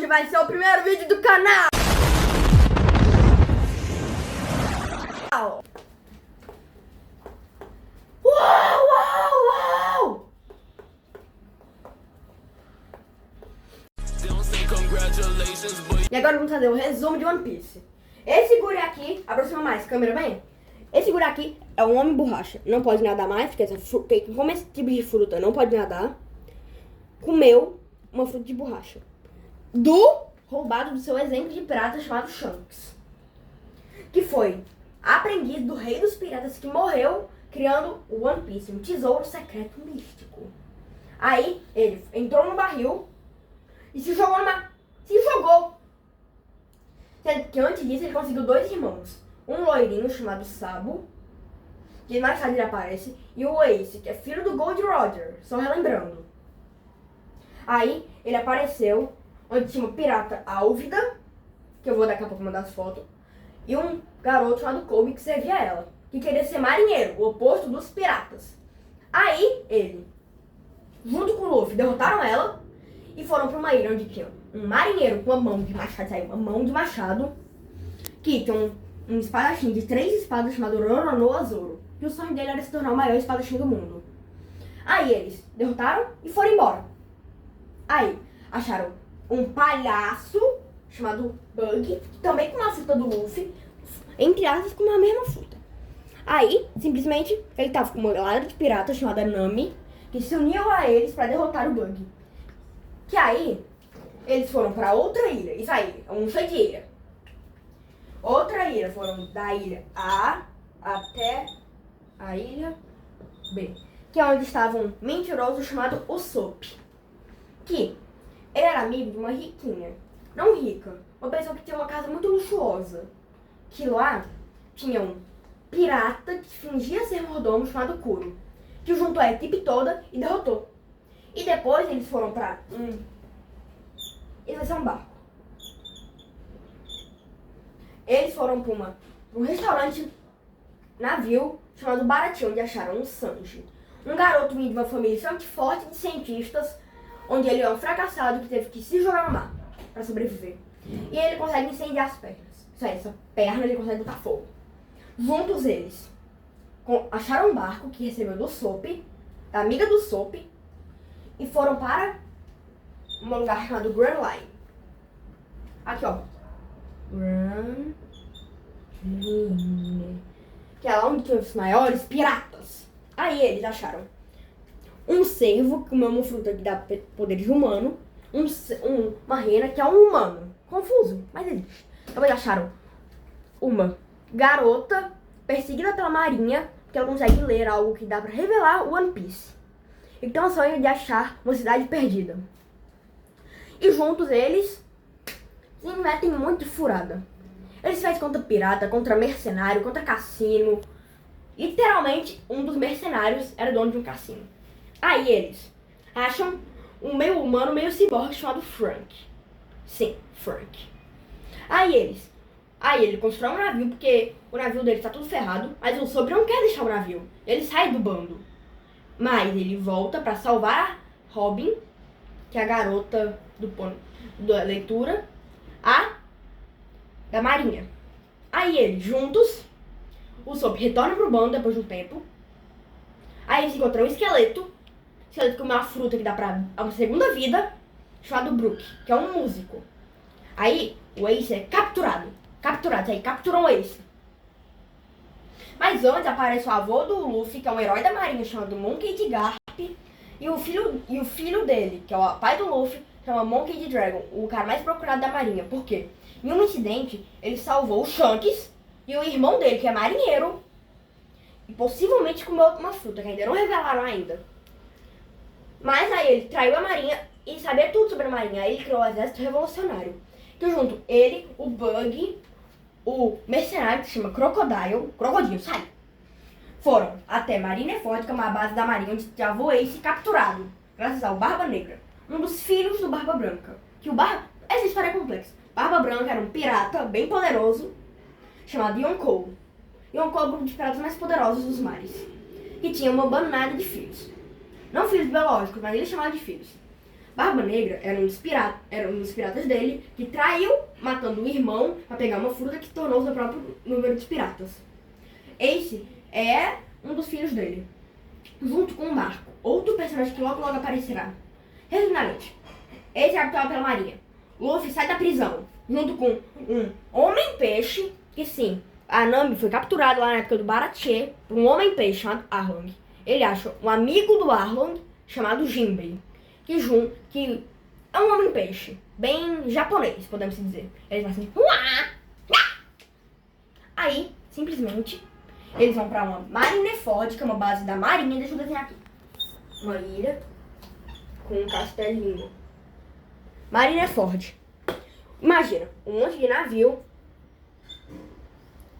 hoje vai ser o primeiro vídeo do canal. Uau, uau, uau! E agora vamos fazer o resumo de One Piece. Esse guri aqui, aproxima mais, câmera bem. Esse guri aqui é um homem borracha. Não pode nadar mais, porque quem come esse tipo de fruta não pode nadar. Comeu uma fruta de borracha. Roubado do seu exemplo de pirata chamado Shanks. Que foi aprendiz do rei dos piratas que morreu criando o One Piece, um tesouro secreto místico. Aí ele entrou no barril e se jogou Sendo que antes disso ele conseguiu 2 irmãos. Um loirinho chamado Sabo, que mais tarde ele aparece, e o Ace, que é filho do Gold Roger, só relembrando. Aí ele apareceu onde tinha uma pirata Álvida, que eu vou daqui a pouco mandar as fotos, e um garoto chamado Kobe que servia ela, que queria ser marinheiro, o oposto dos piratas. Aí ele, junto com o Luffy, derrotaram ela e foram para uma ilha onde tinha um marinheiro com uma mão de machado, que tinha um espadachim de 3 espadas chamado Roronoa Zoro, que o sonho dele era se tornar o maior espadachim do mundo. Aí eles derrotaram e foram embora. Aí acharam um palhaço chamado Bug, também com uma fruta do Luffy, entre aspas com a mesma fruta. Aí, simplesmente, ele tava com uma galera de piratas chamada Nami, que se uniu a eles para derrotar o Bug. Que aí, eles foram para outra ilha, isso aí, um cheio de ilha. Outra ilha, foram da ilha A até a ilha B, que é onde estava um mentiroso chamado Usopp, que ele era amigo de uma riquinha, não rica, uma pessoa que tinha uma casa muito luxuosa, que lá tinha um pirata que fingia ser mordomo chamado Kuro, que juntou a equipe toda e derrotou. E depois eles foram pra um barco. Eles foram pra um restaurante navio chamado Baratie, onde acharam um Sanji, um garoto vindo de uma família extremamente forte de cientistas, onde ele é um fracassado que teve que se jogar no mar para sobreviver. E ele consegue incendiar as pernas. Isso aí, essa perna ele consegue botar fogo. Juntos eles acharam um barco que recebeu do Soap, da amiga do Soap, e foram para um lugar chamado Grand Line. Aqui, ó. Grand Line. Que é lá onde tem os maiores piratas. Aí eles acharam um cervo, que é uma fruta que dá poderes humanos, uma rena, que é um humano. Confuso, mas existe. Depois acharam uma garota perseguida pela marinha, que ela consegue ler algo que dá pra revelar o One Piece. Então, o sonho de achar uma cidade perdida. E juntos eles se metem muito de furada. Eles fazem contra pirata, contra mercenário, contra cassino. Literalmente, um dos mercenários era dono de um cassino. Aí eles acham um meio humano, meio ciborgue chamado Frank. Sim, Frank. Aí ele constrói um navio, porque o navio dele tá tudo ferrado, mas o Soap não quer deixar o navio. Ele sai do bando. Mas ele volta pra salvar a Robin, que é a garota da leitura, da marinha. Aí eles, juntos, o Soap retorna pro bando depois de um tempo. Aí eles encontram um esqueleto com uma fruta que dá pra uma segunda vida, chamado Brook, que é um músico. Aí o Ace é capturado, aí capturam o Ace. Mas antes aparece o avô do Luffy, que é um herói da marinha chamado Monkey D. Garp, e o filho dele, que é o pai do Luffy, chama Monkey D. Dragon, o cara mais procurado da marinha. Por quê? Em um incidente, ele salvou o Shanks e o irmão dele, que é marinheiro, e possivelmente comeu uma fruta, que ainda não revelaram ainda. Mas aí ele traiu a marinha e sabia tudo sobre a marinha. Aí ele criou o exército revolucionário, que junto ele, o Bug, o mercenário que se chama Crocodilo, sai, foram até Marineford, que é uma base da marinha onde estava o Ace capturado, graças ao Barba Negra, um dos filhos do Barba Branca. Essa história é complexa. Barba Branca era um pirata bem poderoso, chamado Yonkou. Yonkou é o grupo de piratas mais poderosos dos mares, que tinha uma banada de filhos. Não filhos biológicos, mas ele chamava de filhos. Barba Negra era um dos piratas dele que traiu, matando o irmão pra pegar uma fruta que tornou seu próprio número de piratas. Ace é um dos filhos dele, junto com o Marco, outro personagem que logo aparecerá. Resumidamente, Ace é capturado pela marinha. Luffy sai da prisão, junto com um homem-peixe, que sim, a Nami foi capturada lá na época do Baratie por um homem-peixe chamado Arlong. Ele acha um amigo do Arlong chamado Jinbei, que é um homem-peixe, bem japonês, podemos dizer. Ele fala assim, uá, uá. Aí, simplesmente, eles vão pra uma Marineford, que é uma base da marinha. Deixa eu desenhar aqui. Uma ilha com um castelinho. Marineford. Imagina, um monte de navio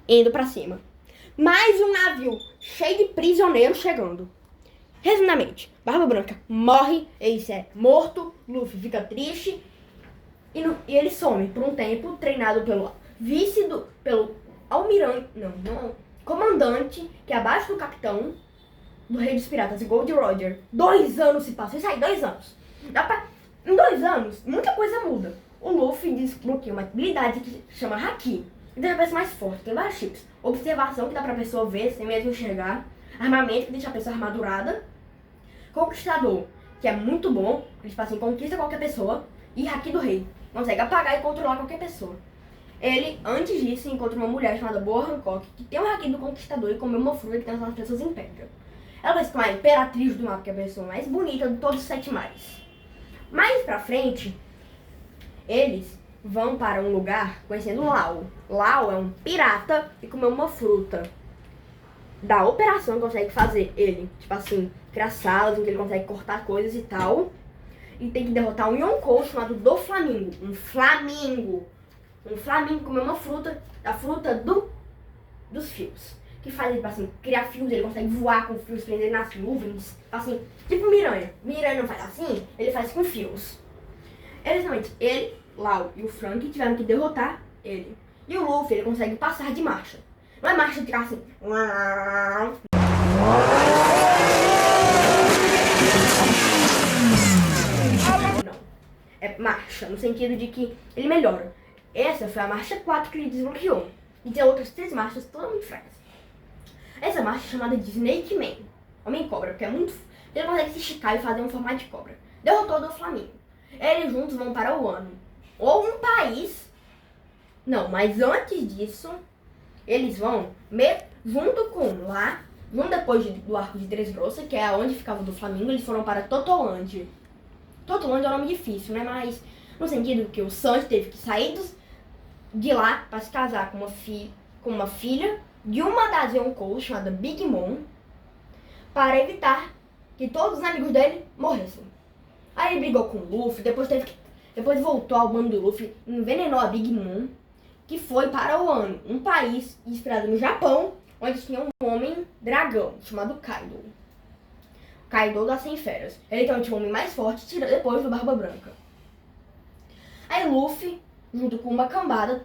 indo pra cima. Mais um navio cheio de prisioneiros chegando. Resumidamente, Barba Branca morre, Ace é morto, Luffy fica triste e ele some por um tempo, treinado pelo pelo almirante, comandante, que é abaixo do capitão do Rei dos Piratas, Gold Roger. 2 anos se passam, isso aí, 2 anos. Em 2 anos, muita coisa muda. O Luffy desbloqueia uma habilidade que chama Haki, que deixa a pessoa mais forte, tem vários tipos. Observação, que dá pra pessoa ver sem mesmo enxergar. Armamento, que deixa a pessoa armadurada. Conquistador, que é muito bom, que tipo assim, conquista qualquer pessoa. E Haki do Rei, consegue apagar e controlar qualquer pessoa. Ele, antes disso, encontra uma mulher chamada Boa Hancock, que tem o Haki do Conquistador e comeu uma fruta que transforma as pessoas em pedra. Ela vai se tornar a Imperatriz do Mar, que é a pessoa mais bonita de todos os 7 mares. Mais pra frente, eles vão para um lugar conhecendo Lau. Lau é um pirata que comeu uma fruta. Da operação consegue fazer ele, tipo assim, criar salas em que ele consegue cortar coisas e tal. E tem que derrotar um Yonkou chamado do Flamingo. Um flamingo comeu uma fruta, a fruta dos fios. Que faz ele, tipo assim, criar fios, ele consegue voar com fios, prender nas nuvens. Assim, tipo Miranha. Miranha não faz assim, ele faz com fios. Ele, Lau e o Frank tiveram que derrotar ele. E o Luffy, ele consegue passar de marcha. Não é marcha de ficar assim. Não. É marcha, no sentido de que ele melhora. Essa foi a marcha 4 que ele desbloqueou. E tem outras 3 marchas totalmente fracas. Essa marcha é chamada de Snake Man. Homem-cobra, porque é muito... Ele consegue se esticar e fazer um formato de cobra. Derrotou do Flamengo. Eles juntos vão para o Wano. Ou um país... Não, mas antes disso... Eles vão, junto com lá, depois do arco de Dressrosa, que é onde ficava do Flamengo, eles foram para Totoland. Totoland é um nome difícil, né? Mas no sentido que o Sanji teve que sair de lá para se casar com uma filha de uma das Yonkous, chamada Big Mom, para evitar que todos os amigos dele morressem. Aí ele brigou com o Luffy, depois voltou ao bando do Luffy, envenenou a Big Mom, que foi para o Wano, um país inspirado no Japão, onde tinha um homem dragão, chamado Kaido. Kaido das 100 feras. Ele então tinha um homem mais forte, depois do Barba Branca. Aí Luffy, junto com uma cambada,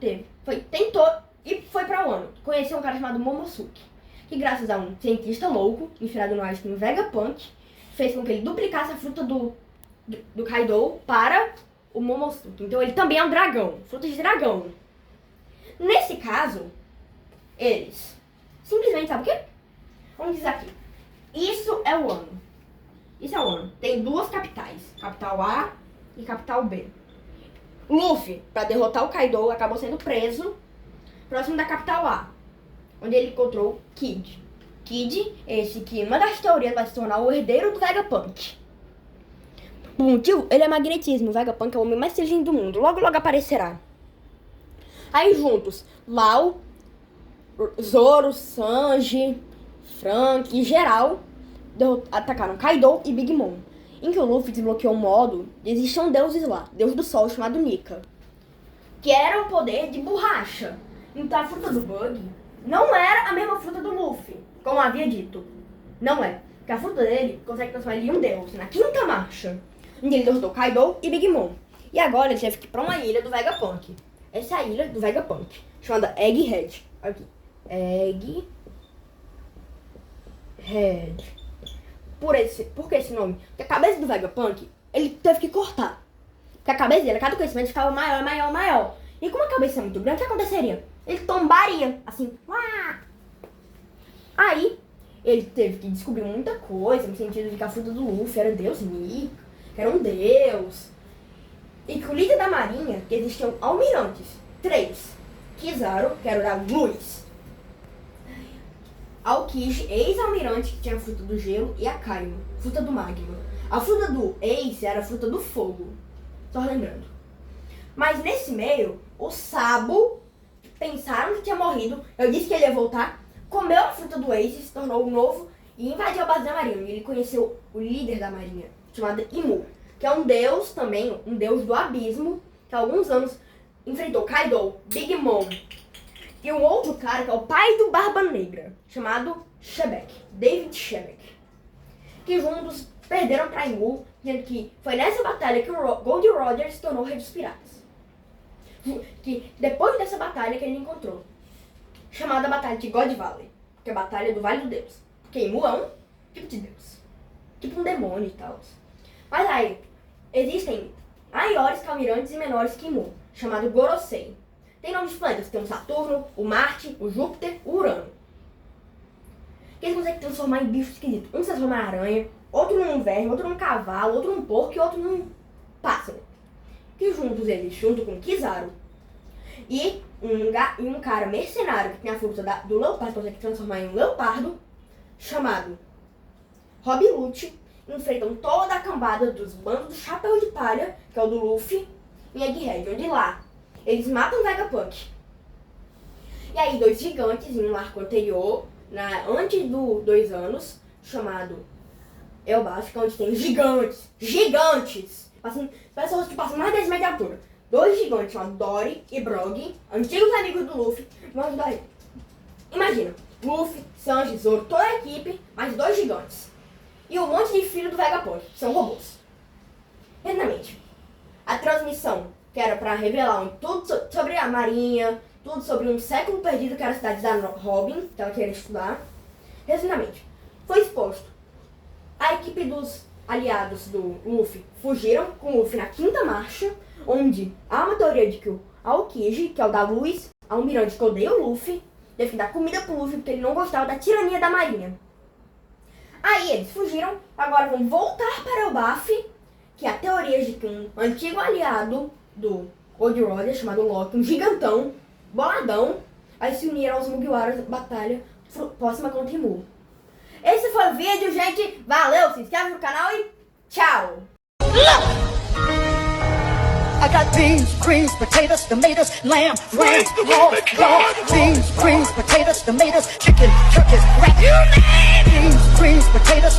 tentou e foi para o Wano. Conheceu um cara chamado Momosuke, que graças a um cientista louco, inspirado no Einstein Vegapunk, fez com que ele duplicasse a fruta do Kaido para o Momosuke. Então ele também é um dragão, fruta de dragão. Nesse caso, eles simplesmente, sabe o quê? Vamos dizer aqui. Isso é o Wano. Isso é o Wano. Tem 2 capitais. Capital A e capital B. Luffy, para derrotar o Kaido, acabou sendo preso próximo da capital A, onde ele encontrou Kid. Kid, esse que uma das teorias vai se tornar o herdeiro do Vegapunk. Por motivo, ele é magnetismo. O Vegapunk é o homem mais inteligente do mundo. Logo, logo aparecerá. Aí juntos, Lau, Zoro, Sanji, Frank e geral atacaram Kaido e Big Mom, em que o Luffy desbloqueou um modo de existiam deuses lá, deus do sol chamado Nika, que era o poder de borracha. Então a fruta do Bug não era a mesma fruta do Luffy, como havia dito. Não é, porque a fruta dele consegue transformar ele em um deus, na 5ª marcha, em que ele derrotou Kaido e Big Mom. E agora ele teve que ir pra uma ilha do Vegapunk. Essa é a ilha do Vegapunk, chamada Egghead. Aqui. Egghead. Por que esse nome? Porque a cabeça do Vegapunk ele teve que cortar. Porque a cabeça dele, cada crescimento ficava maior, maior, maior. E como a cabeça é muito grande, o que aconteceria? Ele tombaria, assim, uá! Aí, ele teve que descobrir muita coisa, no sentido de que a fruta do Luffy era Deus Mika, que era um deus. E que o líder da marinha, que existiam almirantes, 3. Kizaru, que era o da luz. Aokiji, ex-almirante, que tinha a fruta do gelo, e a Kaima, fruta do magma. A fruta do Ace era a fruta do fogo, só lembrando. Mas nesse meio, o Sabo, pensaram que tinha morrido, eu disse que ele ia voltar, comeu a fruta do Ace, se tornou o novo e invadiu a base da marinha. E ele conheceu o líder da marinha, chamado Imu, que é um deus também, um deus do abismo, que há alguns anos enfrentou Kaido, Big Mom, e um outro cara que é o pai do Barba Negra, chamado Shebeck, David Shebeck, que juntos perderam pra Imu, dizendo que foi nessa batalha que o Gold Roger se tornou rei dos piratas. Que depois dessa batalha que ele encontrou, chamada Batalha de God Valley, que é a Batalha do Vale do Deus. Porque Imu é um tipo de deus, tipo um demônio e tal. Mas aí, existem maiores que almirantes e menores que Imu, chamado Gorosei. Tem nomes de planetas, tem o Saturno, o Marte, o Júpiter, o Urano. Que eles conseguem transformar em bichos esquisitos. Um se transforma em aranha, outro num verme, outro num cavalo, outro num porco e outro num pássaro. Que juntos eles, junto com Kizaru e um cara mercenário que tem a fruta do leopardo, consegue transformar em um leopardo, chamado Rob Lute, enfrentam toda a cambada dos bandos do Chapéu de Palha, que é o do Luffy, em Egghead, onde lá eles matam o Vegapunk. E aí 2 gigantes em um arco anterior, antes do 2 anos, chamado Elbaf, onde tem gigantes, pessoas que passam mais de 10 metros de altura. 2 gigantes chamados Dory e Brog, antigos amigos do Luffy, vão ajudar ele. Imagina, Luffy, Sanji, Zoro, toda a equipe, mais 2 gigantes. E um monte de filho do Vegapunk, que são robôs. Resumindo, a transmissão, que era pra revelar tudo sobre a marinha, tudo sobre um século perdido, que era a cidade da Robin, que ela queria estudar. Resumidamente, foi exposto. A equipe dos aliados do Luffy fugiram com o Luffy na 5ª marcha, onde há uma teoria de que o Aokiji, que é o da luz, almirante que odeia o Luffy, teve que dar comida pro Luffy porque ele não gostava da tirania da marinha. Aí eles fugiram, agora vão voltar para o Elbaf, que há teorias de que um antigo aliado do Gold Roger, chamado Loki, um gigantão, boladão, vai se unir aos Mugiwaras na batalha próxima contra Imu. Esse foi o vídeo, gente. Valeu, se inscreve no canal e tchau! I got beans, greens, potatoes, tomatoes, lamb, ram, pork, beans, greens, potatoes, tomatoes, chicken, turkeys, rat, beans, greens, potatoes,